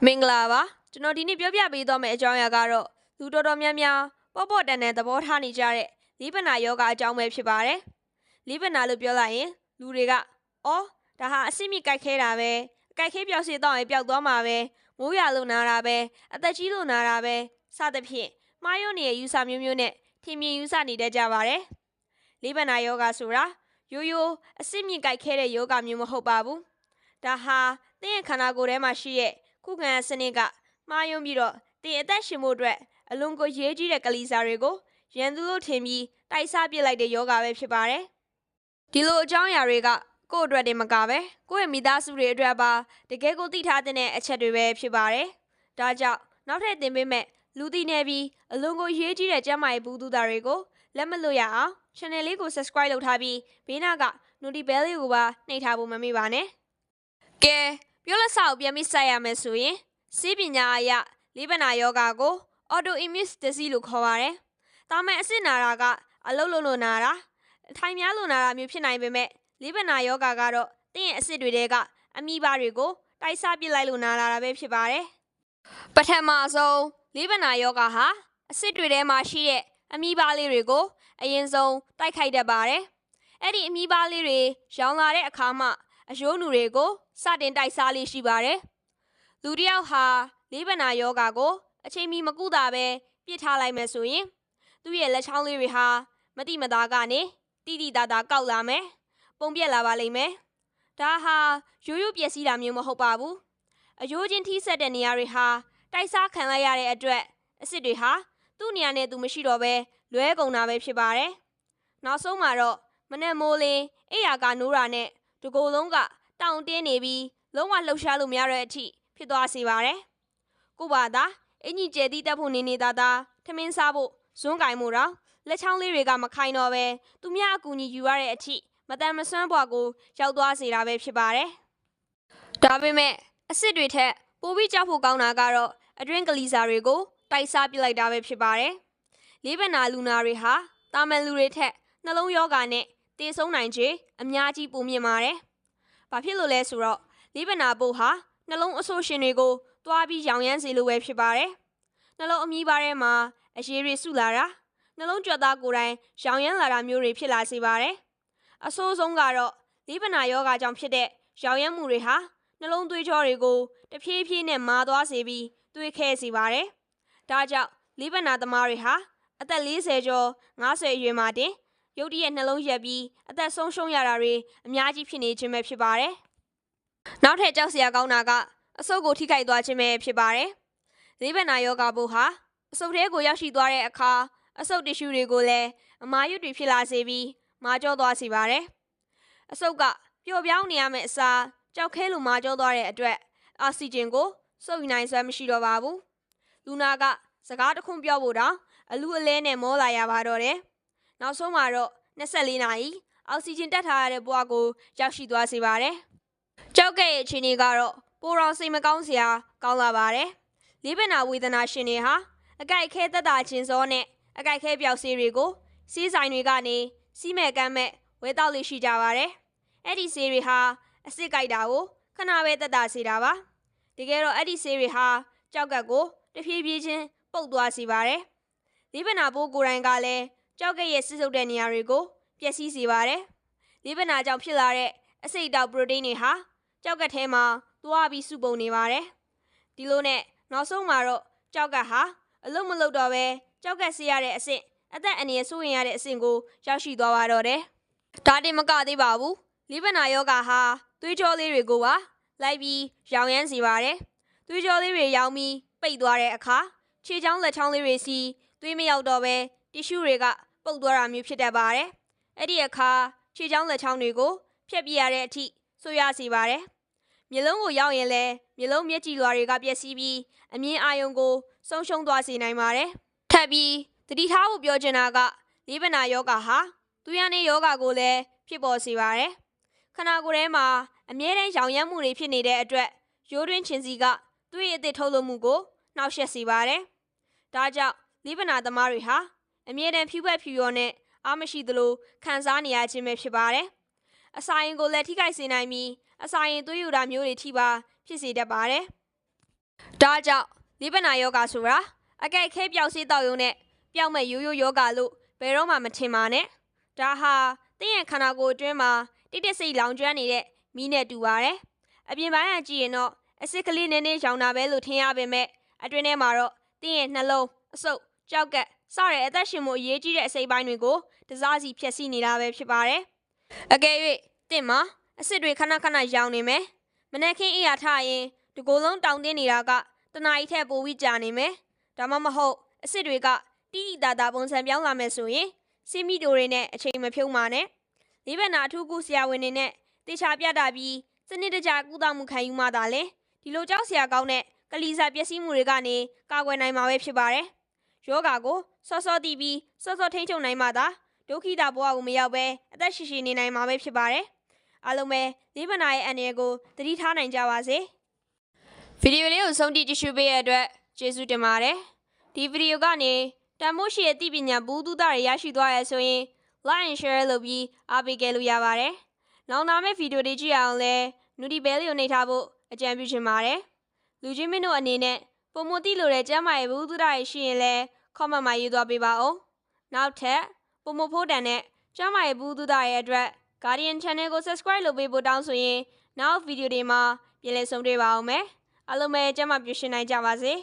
မင်္ဂလာပါကျွန်တော်ဒီနေ့ပြောပြပေးသွားမယ့်အကြောင်းအရာကတော့လူတော်တော်များများပေါ့တန်တဲ့သဘောထားနေကြတဲ့လိပနာယောဂအကြောင်းပဲဖြစ်ပါတယ်လိပနာလို့ပြောလိုက်ရင်လူတွေကအော်ဒါဟာအစိမိကြိုက်ခဲတာပဲအကြိုက်ခဲပျောက်စေတော့ရင်ပျောက်သွားမှာပဲမိုးရလို့နာတာပဲအသက်ကြီးလို့နာတာပဲစသဖြင့်မှားယွင်းနေတဲ့ယူဆမျိုးနဲ့ထင်မြင်ယူဆနေတတ်ကြပါတယ်လိပနာယောဂဆိုတာရိုးရိုးအစိမိကြိုက်ခဲတဲ့ယောဂမျိုးမဟုတ်ပါဘူးဒါဟာသင်ရဲ့ခန္ဓာကိုယ်ထဲမှာရှိတဲ့ခုခံစနစ်ကမှားယွင်းပြီးတော့တင်အသက်ရှင်မှုအတွက်အလွန်ကိုရေးကြီးတဲ့ကလေးစားတွေကိုရန်သူလို့ထင်ပြီးတိုက်စားပစ်လိုက်တဲ့ယောဂပဲဖြစ်ပါတယ်ဒီလိုအကြောင်းအရာတွေကကိုယ့်အတွက်တည်းမကပဲကိုယ့်ရဲ့မိသားစုတွေအတွက်ပါတကယ်ကိုသိထားတဲ့အချက်တွေပဲဖြစ်ပါတယ်ဒါကြောင့်နောက်ထပ်သင်ပေးမဲ့လူသိနေပြီးအလွန်ကိုရေးကြီးတဲ့ကျန်းမာရေးဘူးသူသားတွေကိုလက်မလွတ်ရအောင် channel လေးကို subscribe လုပ်ထားပြီးဘေးနားက notification bell လေးကိုပါနှိပ်ထားဖို့မမေ့ပါနဲ့ကဲပြောလက်စာကိုပြန်ပြီးစိုက်ရမယ်ဆိုရင်ဆေးပညာအရလိပနာယောဂကို autoimmune disease လို့ခေါ်ပါတယ်။ဒါမဲ့အစစ်နာတာကအလုတ်လို့နာတာထိုင်များလို့နာတာမျိုးဖြစ်နိုင်ပေမဲ့လိပနာယောဂကတော့တင်းရဲ့အစစ်တွေတဲကအမီဘာတွေကိုတိုက်စားပစ်လိုက်လို့နာလာတာပဲဖြစ်ပါတယ်။ပထမဆုံးလိပနာယောဂဟာအစစ်တွေထဲမှာရှိတဲ့အမီဘာလေးတွေကိုအရင်ဆုံးတိုက်ခိုက်တတ်ပါတယ်။အဲ့ဒီအမီဘာလေးတွေရောင်လာတဲ့အခါမှအယိုးနူတွေကိုစတင်တိုက်စားလေးရှိပါတယ်။လူတစ်ယောက်ဟာလိပနာယောဂကိုအချိန်မီမကုတာပဲပြစ်ထားလိုက်မယ်ဆိုရင်သူ့ရဲ့လက်ချောင်းလေးတွေဟာမတိမသားကနေတိတိသားသားကောက်လာမယ်။ပုံပြက်လာပါလိမ့်မယ်။ဒါဟာရိုးရိုးပျက်စီးတာမျိုးမဟုတ်ပါဘူး။အယိုးချင်းထိဆက်တဲ့နေရာတွေဟာတိုက်စားခံလိုက်ရတဲ့အတွက်အစစ်တွေဟာသူ့နေရာနဲ့သူမရှိတော့ပဲလွဲကုန်တာပဲဖြစ်ပါတယ်။နောက်ဆုံးမှာတော့မနဲ့မိုးလင်းအိယာကနိုးတာနဲ့တကိုယ်လုံးကတောင်တင်းနေပြီးလုံးဝလှုပ်ရှားလို့မရတဲ့အထိဖြစ်သွားစေပါတယ်။ကိုပါသာအင်ကြီးကျဲသီးတက်ဖို့နေသားသားထမင်းစားဖို့ဇွန်းကင်မှုတော့လက်ချောင်းလေးတွေကမခိုင်တော့ပဲသူများအကူအညီယူရတဲ့အထိမတန်မဆွမ်းဘွားကိုရောက်သွားစေတာပဲဖြစ်ပါတယ်။ဒါပေမဲ့အစစ်တွေထက်ပိုပြီးကြောက်ဖို့ကောင်းတာကတော့အတွင်းကလေးစားတွေကိုတိုက်စားပစ်လိုက်တာပဲဖြစ်ပါတယ်။လေးပနာလူနာတွေဟာတာမန်လူတွေထက်နှလုံးယောဂနဲ့တေဆုံးနိုင်ခြေအများကြီးပိုမြင့်ပါတယ်။ဘာဖြစ်လို့လဲဆိုတော့လိပနာပို့ဟာနှလုံးအဆိုးရှင်တွေကိုတွားပြီးရောင်ရမ်းစေလိုပဲဖြစ်ပါတယ်။နှလုံးအမီးပါထဲမှာအရေးတွေစုလာတာနှလုံးကြွက်သားကိုယ်တိုင်ရောင်ရမ်းလာတာမျိုးတွေဖြစ်လာစေပါတယ်။အဆိုးဆုံးကတော့လိပနာယောဂကြောင့်ဖြစ်တဲ့ရောင်ရမ်းမှုတွေဟာနှလုံးသွေးကြောတွေကိုတဖြည်းဖြည်းနဲ့မာသွားစေပြီးသွေးခဲစေပါတယ်။ဒါကြောင့်လိပနာသမားတွေဟာအသက်40ကျော်50အရွယ်မှာတင်ရုတ်တရက်နှလုံးရက်ပြီးအသက်ဆုံးရှုံးရတာတွေအများကြီးဖြစ်နေခြင်းပဲဖြစ်ပါတယ်။နောက်ထပ်ကြောက်စရာကောင်းတာကအဆုတ်ကိုထိခိုက်သွားခြင်းပဲဖြစ်ပါတယ်။လိပနာယောဂပိုးဟာအဆုတ်ထဲကိုရောက်ရှိသွားတဲ့အခါအဆုတ်တစ်ရှူတွေကိုလည်းအမာရွတ်တွေဖြစ်လာစေပြီးမာကျောသွားစေပါတယ်။အဆုတ်ကပျော့ပြောင်းနေရမယ့်အစားကြောက်ခဲလိုမာကျောသွားတဲ့အတွက်အောက်ဆီဂျင်ကိုစုပ်ယူနိုင်စွမ်းမရှိတော့ပါဘူး။လူနာကစကားတခွန်းပြောဖို့တောင်အလူအလဲနဲ့မောလာရပါတော့တယ်။နောက်ဆုံးမှာတော့24နာရီအောက်ဆီဂျင်တက်ထားရတဲ့ဘဝကိုရောက်ရှိသွားစေပါတယ်။ကြောက်ကဲ့ရဲ့အခြေအနေကတော့ပိုတော်စိတ်မကောင်းစရာကောင်းလာပါတယ်။လိပနာဝေဒနာရှင်တွေဟာအကြိုက်ခဲသက်တာချင်းစောနဲ့အကြိုက်ခဲပျောက်ဆေးတွေကိုစီးဆိုင်တွေကနေစီးမဲ့ကမ်းမဲ့ဝဲတောက်လေးရှိကြပါတယ်။အဲ့ဒီဆေးတွေဟာအစစ်ကြိုက်တာကိုခဏပဲသက်တာစေတာပါ။တကယ်တော့အဲ့ဒီဆေးတွေဟာကြောက်ကက်ကိုတဖြည်းဖြည်းချင်းပုတ်သွားစေပါတယ်။လိပနာပိုးကိုယ်တိုင်ကလည်းကြောက်ကဲ့ရဲ့စစ်ဆုပ်တဲ့နေရာတွေကိုပျက်စီးစေပါတယ်။လိပနာကြောင့်ဖြစ်လာတဲ့အဆိပ်တောက်ပရိုတိန်းတွေဟာကြောက်ကက်ထဲမှာသွားပြီးစုပုံနေပါတယ်။ဒီလိုနဲ့နောက်ဆုံးမှာတော့ကြောက်ကက်ဟာအလုံးမလုံးတော့ပဲကြောက်ကက်ဆေးရတဲ့အဆင့်အသက်အန္တရာယ်စိုးရိမ်ရတဲ့အဆင့်ကိုရောက်ရှိသွားပါတော့တယ်။ဒါတင်မကသေးပါဘူး။လိပနာယောဂဟာသွေးကြောလေးတွေကိုပါလိုက်ပြီးရောင်ရမ်းစေပါတယ်။သွေးကြောလေးတွေရောင်ပြီးပိတ်သွားတဲ့အခါခြေချောင်းလက်ချောင်းလေးတွေစီသွေးမရောက်တော့ပဲတီရှူတွေကပုတ်သွားတာမျိုးဖြစ်တတ်ပါတယ်။အဲ့ဒီအခါခြေချောင်းလက်ချောင်းတွေကိုဖြတ်ပြရတဲ့အထိဆိုးရစေပါတယ်။မျက်လုံးကိုရောက်ရင်လည်းမျက်လုံးမျက်ကြည်လွှာတွေကပျက်စီးပြီးအမြင်အာရုံကိုဆုံးရှုံးသွားစေနိုင်ပါတယ်။ထပ်ပြီးသတိထားဖို့ပြောချင်တာကလိပနာယောဂဟာသူရနေယောဂကိုလည်းဖြစ်ပေါ်စေပါတယ်။ခန္ဓာကိုယ်ထဲမှာအမြဲတမ်းရောင်ရမ်းမှုတွေဖြစ်နေတဲ့အတွက်ရိုးတွင်းချင်းစီကသွေးအသစ်ထုတ်လုပ်မှုကိုနှောက်ယှက်စေပါတယ်။ဒါကြောင့်လိပနာသမားတွေဟာအမြဲတမ်းဖြူဖက်ဖြူရောနဲ့အားမရှိသလိုခံစားနေရခြင်းပဲဖြစ်ပါတယ်။အစာရင်ကိုလည်းထိခိုက်စေနိုင်ပြီးအစာရင်သွေးယူတာမျိုးတွေထိပါဖြစ်စေတတ်ပါတယ်။ ဒါကြောင့်လိပနာယောဂဆိုတာအကဲခဲပြောက်စီးတောက်ရုံနဲ့ပျောက်မဲ့ရိုးရိုးယောဂလို့ဘယ်တော့မှမထင်ပါနဲ့ဒါဟာတင်းရဲ့ခန္ဓာကိုယ်အတွင်းမှာတိတိစိတ်လောင်ကျွမ်းနေတဲ့မီးနဲ့တူပါတယ်အပြင်ပိုင်းကကြည့်ရင်တော့အစစ်ကလေးနည်းနည်းရောင်တာပဲလို့ထင်ရပေမဲ့အတွင်းထဲမှာတော့တင်းရဲ့နှလုံးအဆုပ်ကြောက်ကက်စတဲ့အသက်ရှင်မှုအရေးကြီးတဲ့အစိတ်ပိုင်းတွေကိုတစားစီဖြည့်ဆည်းနေတာပဲဖြစ်ပါတယ်အကယ်၍တင်းမှာအစစ်တွေခဏခဏရောင်နေမယ်မနေ့ခင်းအေးရထရင်ဒီကိုယ်လုံးတောင်တင်းနေတာကတနားရီထက်ပိုပြီးကြာနေမယ်ဒါမှမဟုတ်အစစ်တွေကတိတိတသာပုံစံပြောင်းလာမယ်ဆိုရင်စီမီတိုတွေနဲ့အချိန်မဖြုံးပါနဲ့လေးဘက်နာအထူးကုဆရာဝန်တွေနဲ့တေချာပြတာပြီးစနစ်တကျကုသမှုခံယူမှသာလေဒီလိုကြောက်စရာကောင်းတဲ့ကလီစာပျက်စီးမှုတွေကနေကာကွယ်နိုင်မှာပဲဖြစ်ပါတယ်ယောဂါကိုစောစောတည်ပြီးစောစောထိန်းချုပ်နိုင်မှသာဒုက္ခိတဘဝကိုမရောက်ပဲအသက်ရှိရှိနေနိုင်မှာပဲဖြစ်ပါတယ်အားလုံးပဲလေးဘက်နာရဲ့အန္တရာယ်ကိုသတိထားနိုင်ကြပါစေဗီဒီယိုလေးကိုဆုံးဖြတ်ကြည့်ရှုပေးရတဲ့အတွက်ကျေးဇူးတင်ပါတယ်ဒီဗီဒီယိုကနေတန်မိုးရှိရဲ့သိပညာဘူးတူတာတွေရရှိသွားရဆိုရင် like and share လုပ်ပြီးအားပေးခဲ့လို့ရပါတယ်နောက်လာမယ့်ဗီဒီယိုတွေကြည့်အောင်လဲနူဒီဘဲလေးကိုနှိပ်ထားဖို့အကြံပြုချင်ပါတယ်လူချင်းမင်းတို့အနေနဲ့ပုံမသိလို့တဲ့ကျမ်းမာရေးဘူးတူတာတွေရှိရင်လဲ comment မှာရေးသွားပေးပါဦးနောက်ထပ်ပုံမဖို့တန်တဲ့ကျမ်းမာရေးဘူးတူတာရဲ့အတွက် Guardian Channel ကို subscribe လုပ်ပေးဖို့တောင်းဆိုရင်နောက်ဗီဒီယိုတွေမှာပြန်လည်ဆုံတွေ့ပါအောင်မယ်အားလုံးပဲကျမ်းမာပျော်ရွှင်နိုင်ကြပါစေ